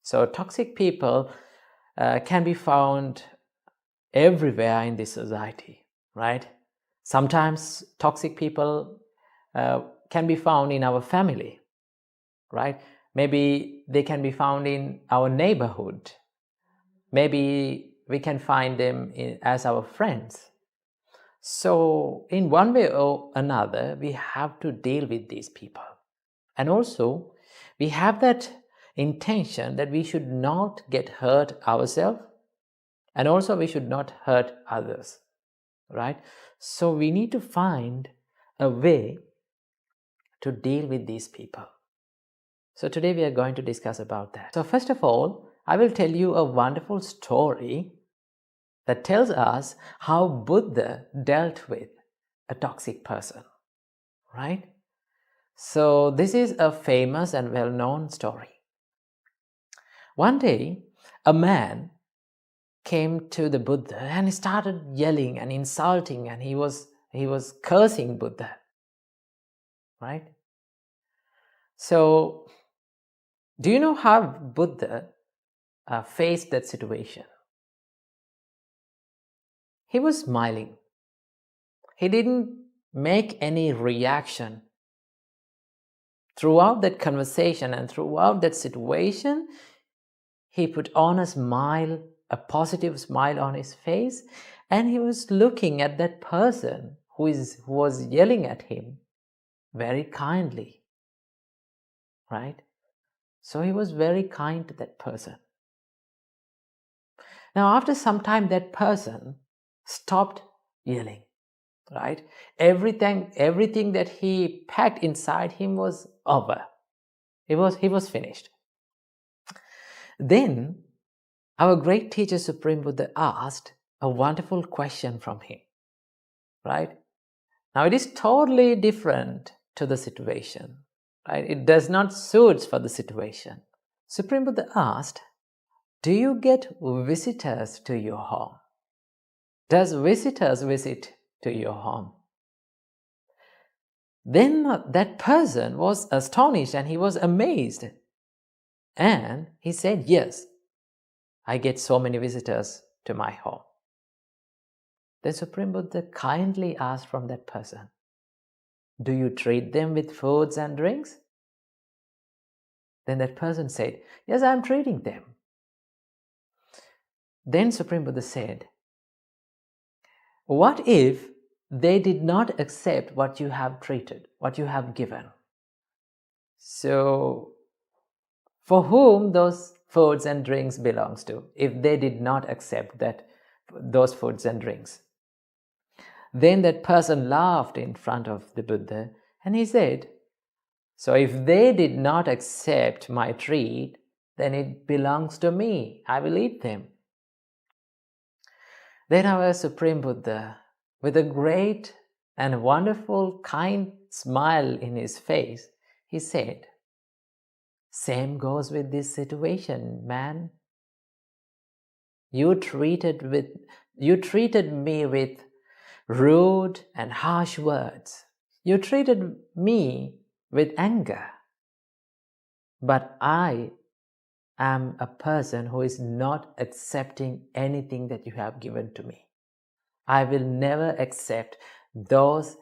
So toxic people can be found everywhere in this society, right? Sometimes toxic people can be found in our family, right? Maybe they can be found in our neighborhood. Maybe we can find them as our friends. So in one way or another, we have to deal with these people. And also, we have that intention that we should not get hurt ourselves, and also we should not hurt others, right? So we need to find a way to deal with these people. So today we are going to discuss about that. So first of all, I will tell you a wonderful story that tells us how Buddha dealt with a toxic person, right? So this is a famous and well-known story. One day, a man came to the Buddha and he started yelling and insulting, and he was cursing Buddha, right? So do you know how Buddha faced that situation? He was smiling. He didn't make any reaction. Throughout that conversation and throughout that situation, he put on a smile, a positive smile on his face, and he was looking at that person who was yelling at him very kindly, right? So he was very kind to that person. Now, after some time, that person stopped yelling, right? Everything that he packed inside him was over. He was finished. Then our great teacher Supreme Buddha asked a wonderful question from him, right? Now it is totally different to the situation, right? It does not suit for the situation. Supreme Buddha asked, do you get visitors to your home? Does visitors visit to your home? Then that person was astonished and he was amazed. And he said, yes, I get so many visitors to my home. Then Supreme Buddha kindly asked from that person, do you treat them with foods and drinks? Then that person said, yes, I am treating them. Then Supreme Buddha said, what if they did not accept what you have treated, what you have given? So for whom those foods and drinks belongs to, if they did not accept those foods and drinks? Then that person laughed in front of the Buddha and he said, so if they did not accept my treat, then it belongs to me. I will eat them. Then our Supreme Buddha, with a great and wonderful, kind smile in his face, he said, same goes with this situation, man. You treated me with rude and harsh words. You treated me with anger. But I am a person who is not accepting anything that you have given to me. I will never accept those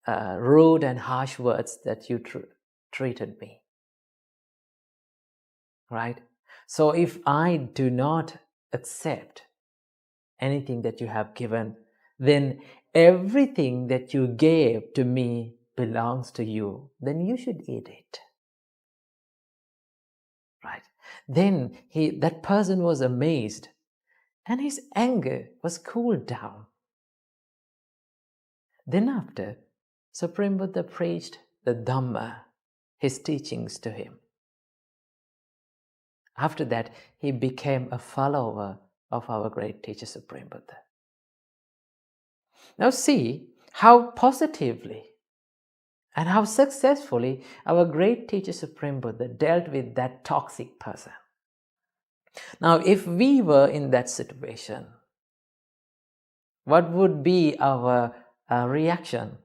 rude and harsh words that you treated me. Right? So if I do not accept anything that you have given, then everything that you gave to me belongs to you. Then you should eat it. Right? Then that person was amazed and his anger was cooled down. Then after, Supreme Buddha preached the Dhamma, his teachings to him. After that, he became a follower of our great teacher Supreme Buddha. Now see how positively and how successfully our great teacher Supreme Buddha dealt with that toxic person. Now if we were in that situation, what would be our reaction?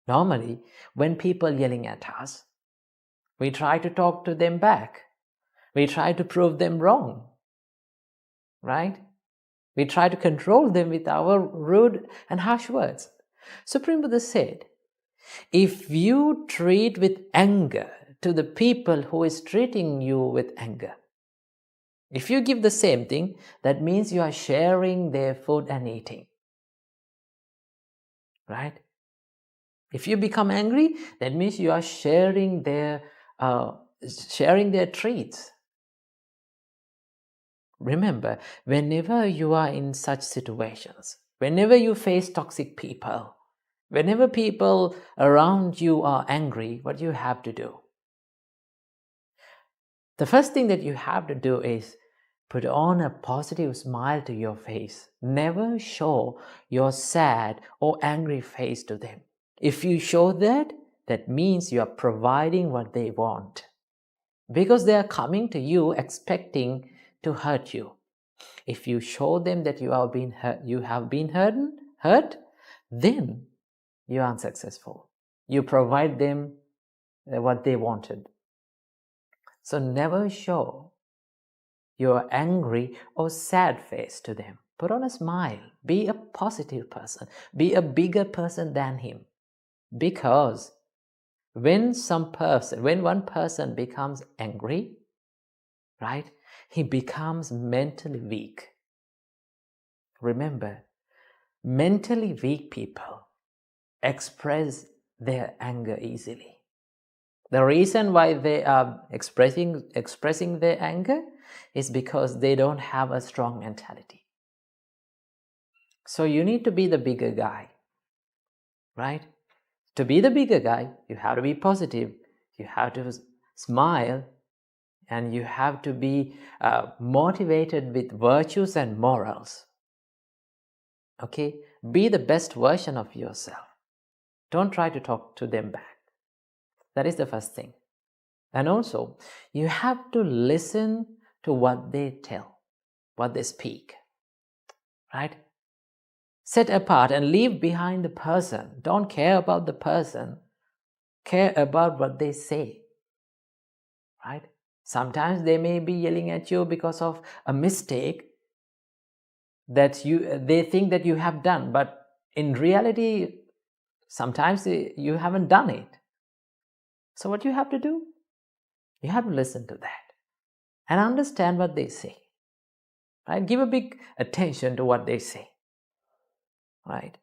Normally, when people yelling at us, we try to talk to them back. We try to prove them wrong, right? We try to control them with our rude and harsh words. Supreme Buddha said, if you treat with anger to the people who is treating you with anger, if you give the same thing, that means you are sharing their food and eating, right? If you become angry, that means you are sharing their treats. Remember, whenever you are in such situations, whenever you face toxic people, whenever people around you are angry, what you have to do? The first thing that you have to do is put on a positive smile to your face. Never show your sad or angry face to them. If you show that, that means you are providing what they want. Because they are coming to you expecting to hurt you. If you show them that you have been hurt, then you are unsuccessful. You provide them what they wanted. So never show your angry or sad face to them. Put on a smile. Be a positive person. Be a bigger person than him. Because when one person becomes angry, right, he becomes mentally weak. Remember, mentally weak people express their anger easily. The reason why they are expressing their anger is because they don't have a strong mentality. So you need to be the bigger guy, right? To be the bigger guy, you have to be positive, you have to smile, and you have to be motivated with virtues and morals. Okay? Be the best version of yourself. Don't try to talk to them back. That is the first thing. And also, you have to listen to what they tell, what they speak, right? Set apart and leave behind the person. Don't care about the person. Care about what they say, right? Sometimes they may be yelling at you because of a mistake that they think that you have done, but in reality, sometimes you haven't done it. So what you have to do? You have to listen to that and understand what they say, right? Give a big attention to what they say, right?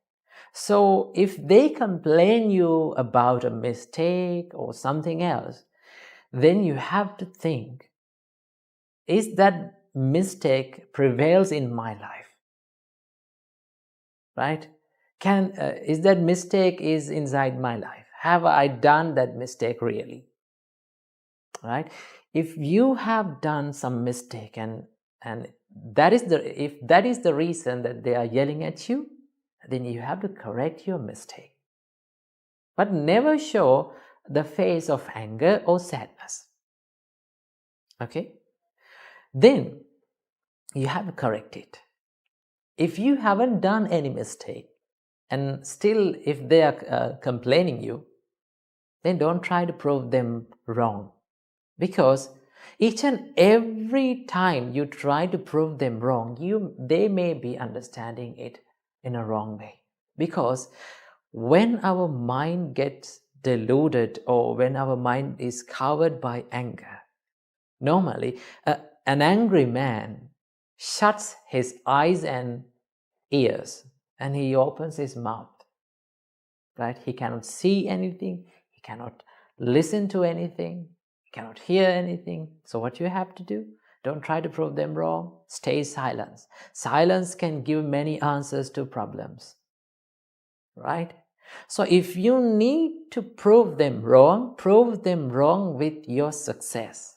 So if they complain you about a mistake or something else, then you have to think, is that mistake prevails in my life, right? Is that mistake is inside my life? Have I done that mistake really, right? If you have done some mistake and if that is the reason that they are yelling at you, then you have to correct your mistake. But never show the face of anger or sadness. Okay? Then you have to correct it. If you haven't done any mistake, and still if they are complaining you, then don't try to prove them wrong. Because each and every time you try to prove them wrong, they may be understanding it in a wrong way. Because when our mind gets deluded or when our mind is covered by anger, normally an angry man shuts his eyes and ears and he opens his mouth, right? He cannot see anything, he cannot listen to anything, he cannot hear anything. So what you have to do, don't try to prove them wrong, stay silent. Silence can give many answers to problems, right? So if you need to prove them wrong with your success,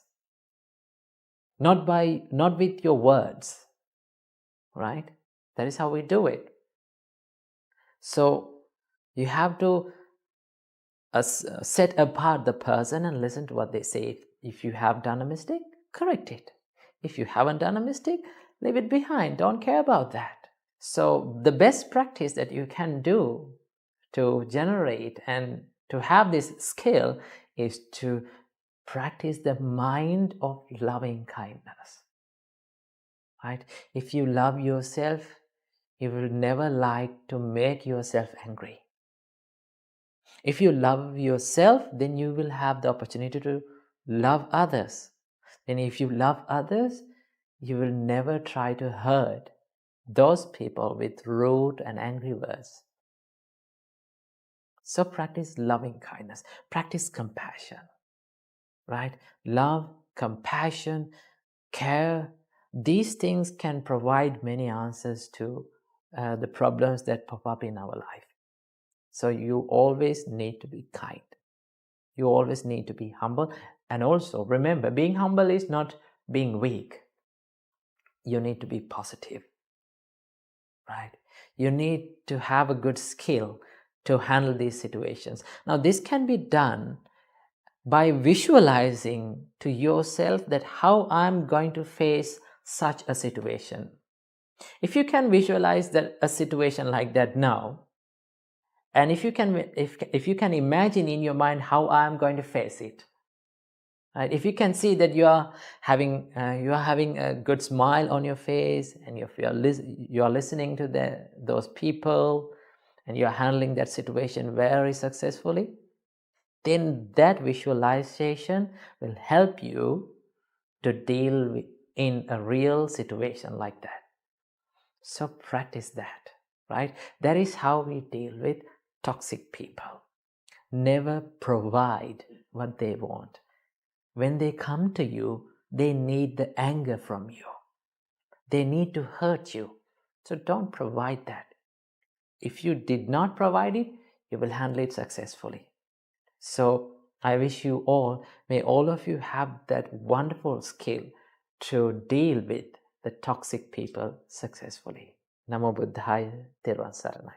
not with your words, right? That is how we do it. So you have to set apart the person and listen to what they say. If you have done a mistake, correct it. If you haven't done a mistake, leave it behind. Don't care about that. So the best practice that you can do to generate and to have this skill is to practice the mind of loving kindness. Right? If you love yourself, you will never like to make yourself angry. If you love yourself, then you will have the opportunity to love others. And if you love others, you will never try to hurt those people with rude and angry words. So practice loving kindness, practice compassion, right? Love, compassion, care, these things can provide many answers to the problems that pop up in our life. So you always need to be kind. You always need to be humble. And also remember, being humble is not being weak. You need to be positive, right? You need to have a good skill to handle these situations. Now, this can be done by visualizing to yourself that how I'm going to face such a situation. If you can visualize that a situation like that now, and if you can imagine in your mind how I'm going to face it, right? If you can see that you are having a good smile on your face, and if you are listening to those people, and you are handling that situation very successfully, then that visualization will help you to deal in a real situation like that. So practice that, right? That is how we deal with toxic people. Never provide what they want. When they come to you, they need the anger from you. They need to hurt you. So don't provide that. If you did not provide it, you will handle it successfully. So I wish you all, may all of you have that wonderful skill to deal with the toxic people successfully. Namo Buddhaya, Therwan Saranai.